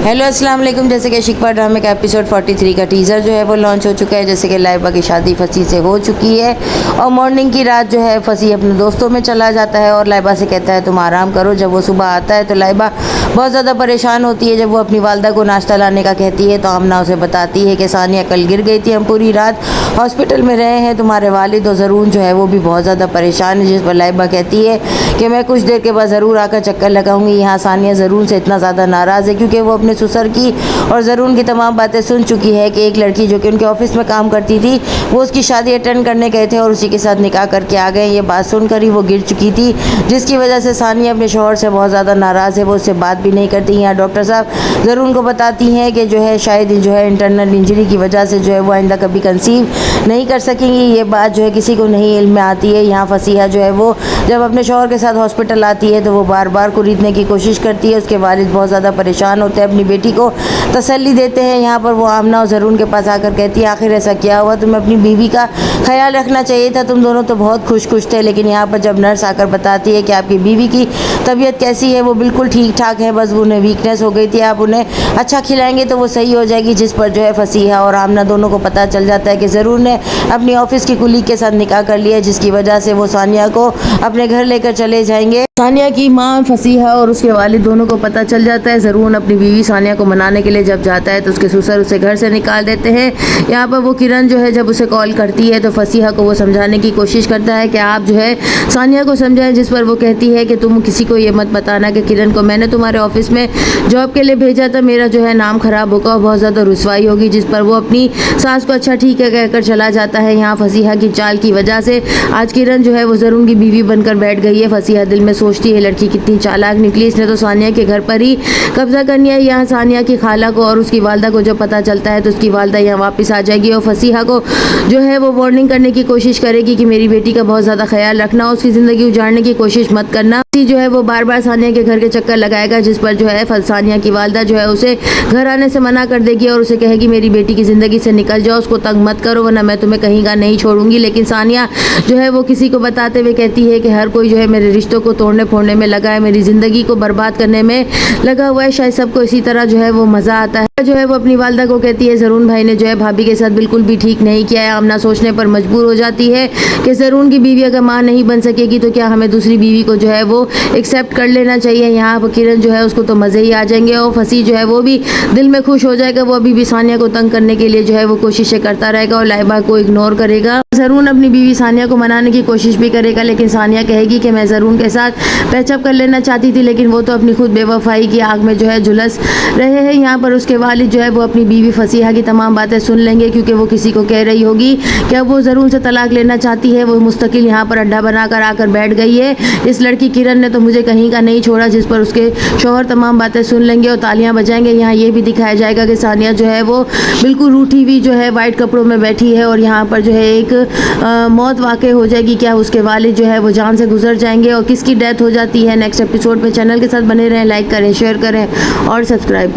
Hello अस्सलाम वालेकुम। जैसे कि शिकवा ड्रामे का एपिसोड 43 का टीज़र जो है वो लॉन्च हो चुका है। जैसे कि लाइबा की शादी फसी से हो चुकी है और मॉर्निंग की रात जो है फसी अपने दोस्तों में चला जाता है और लाइबा से कहता है तुम आराम करो। जब वो सुबह आता है तो लाइबा बहुत ज़्यादा परेशान होती है। जब वो अपनी वालदा को नाश्ता लाने का कहती है तो आमना उसे बताती है कि सानिया कल गिर गई थी, हम पूरी रात हॉस्पिटल में रहे हैं, तुम्हारे वालिद और ज़रून जो है वो भी बहुत ज़्यादा परेशान है। जिस पर लाइबा कहती है कि मैं कुछ देर के बाद ज़रूर आकर चक्कर लगाऊंगी। यहाँ सानिया ज़रून से इतना ज़्यादा नाराज़ है क्योंकि वो अपने ससुर की और ज़रून की तमाम बातें सुन चुकी है कि एक लड़की जो कि उनके ऑफिस में काम करती थी वो उसकी शादी अटेंड करने गए थे और उसी के साथ निकाह करके आ गए। ये बात सुनकर ही वो गिर चुकी थी, जिसकी वजह से सानिया अपने शौहर से बहुत ज़्यादा नाराज़ है। वो उससे बात भी नहीं करती। यहाँ डॉक्टर साहब ज़रून को बताती हैं कि जो है शायद जो है इंटरनल इंजरी की वजह से जो है वो आइंदा कभी कंसीव नहीं कर सकेंगी। ये बात जो है किसी को नहीं इल्म में आती है। यहाँ फसीहा जो है वो जब अपने शौहर के साथ हॉस्पिटल आती है तो वो बार बार कुरीदने की कोशिश करती है। उसके वालिद बहुत ज़्यादा परेशान होते हैं, अपनी बेटी को तसल्ली देते हैं। यहाँ पर वो आमना और ज़रून के पास आकर कहती है आखिर ऐसा क्या हुआ, तुम्हें अपनी बीवी का ख्याल रखना चाहिए था, तुम दोनों तो बहुत खुश थे। लेकिन यहाँ पर जब नर्स आकर बताती है कि आपकी बीवी की तबीयत कैसी है, वो बिल्कुल ठीक ठाक है, बस उन्हें वीकनेस हो गई थी, आप उन्हें अच्छा खिलाएंगे तो वो सही हो जाएगी। जिस पर जो है फसीहा और आमना दोनों को पता चल जाता है कि ज़रून ने अपनी ऑफिस की कुलीग के साथ निकाह कर लिया, जिसकी वजह से वो सानिया को अपने घर लेकर चले जाएंगे। सानिया की माँ फसीहा और उसके वालिद दोनों को पता चल जाता है। ज़रून अपनी बीवी सानिया को मनाने के लिए जब जाता है तो उसके ससुर उसे घर से निकाल देते हैं। यहाँ पर वो किरण जो है जब उसे कॉल करती है तो फसीहा को वो समझाने की कोशिश करता है कि आप जो है सानिया को समझाएं, जिस पर वो कहती है कि तुम किसी को ये मत बताना कि किरण को मैंने तुम्हारे ऑफिस में जॉब के लिए भेजा था, मेरा जो है नाम ख़राब होगा और बहुत ज़्यादा रुसवाई होगी। जिस पर वो अपनी सास को अच्छा ठीक है कहकर चला जाता है। यहाँ फसीहा की चाल की वजह से आज किरण जो है वो ज़रून की बीवी बनकर बैठ गई है। फसीहा दिल में सोचती है लड़की कितनी चालाक निकली, इसने तो सानिया के घर पर ही कब्जा करनी है। यहाँ सानिया की खाला को और उसकी वालदा को जब पता चलता है तो उसकी वालदा यहाँ वापस आ जाएगी और फसीहा को जो है वो वार्निंग करने की कोशिश करेगी कि मेरी बेटी का बहुत ज़्यादा ख्याल रखना, उसकी ज़िंदगी उजाड़ने की कोशिश मत करना। जो है वो बार बार सानिया के घर के चक्कर लगाएगा, जिस पर जो है सानिया की वालदा जो है उसे घर आने से मना कर देगी और उसे कहेगी मेरी बेटी की ज़िंदगी से निकल जाओ, उसको तंग मत करो वरना मैं तुम्हें कहीं का नहीं छोड़ूंगी। लेकिन सानिया जो है वो किसी को बताते हुए कहती है कि हर कोई जो है मेरे रिश्तों को तोड़ने फोड़ने में लगा है, मेरी ज़िंदगी को बर्बाद करने में लगा हुआ है, शायद सबको इसी तरह जो है वो मज़ा आता है। जो है वो अपनी वालदा को कहती है ज़रून भाई ने जो है भाभी के साथ बिल्कुल भी ठीक नहीं किया है। आमना सोचने पर मजबूर हो जाती है कि ज़रून की बीवी अगर माँ नहीं बन सकेगी तो क्या हमें दूसरी बीवी को जो है वो एक्सेप्ट कर लेना चाहिए। यहाँ पर किरण जो है उसको तो मज़े ही आ जाएंगे और फसी जो है वो भी दिल में खुश हो जाएगा। वो अभी भी सानिया को तंग करने के लिए जो है वो कोशिशें करता रहेगा और लाइबा को इग्नोर करेगा। ज़रून अपनी बीवी सानिया को मनाने की कोशिश भी करेगा, लेकिन सानिया कहेगी कि मैं ज़रून के साथ पैचअप कर लेना चाहती थी, लेकिन वो तो अपनी खुद बेवफाई की आग में जो है झुलस रहे हैं। यहाँ पर उसके वालिद जो है वो अपनी बीवी फसीहा की तमाम बातें सुन लेंगे क्योंकि वो किसी को कह रही होगी कि अब वो ज़रून से तलाक लेना चाहती है। वो मुस्तकिल यहाँ पर अड्डा बनाकर आकर बैठ गई है, इस लड़की किरण ने तो मुझे कहीं का नहीं छोड़ा, जिस पर उसके शौहर तमाम बातें सुन लेंगे और तालियां बजाएंगे। यहाँ ये भी दिखाया जाएगा कि सानिया जो है वो बिल्कुल रूठी हुई जो है वाइट कपड़ों में बैठी है और यहाँ पर जो है एक मौत वाक़ई हो जाएगी। क्या उसके वालिद जो है वो जान से गुजर जाएंगे और किसकी डेथ हो जाती है। नेक्स्ट एपिसोड में चैनल के साथ बने रहें, लाइक करें, शेयर करें और सब्सक्राइब करें।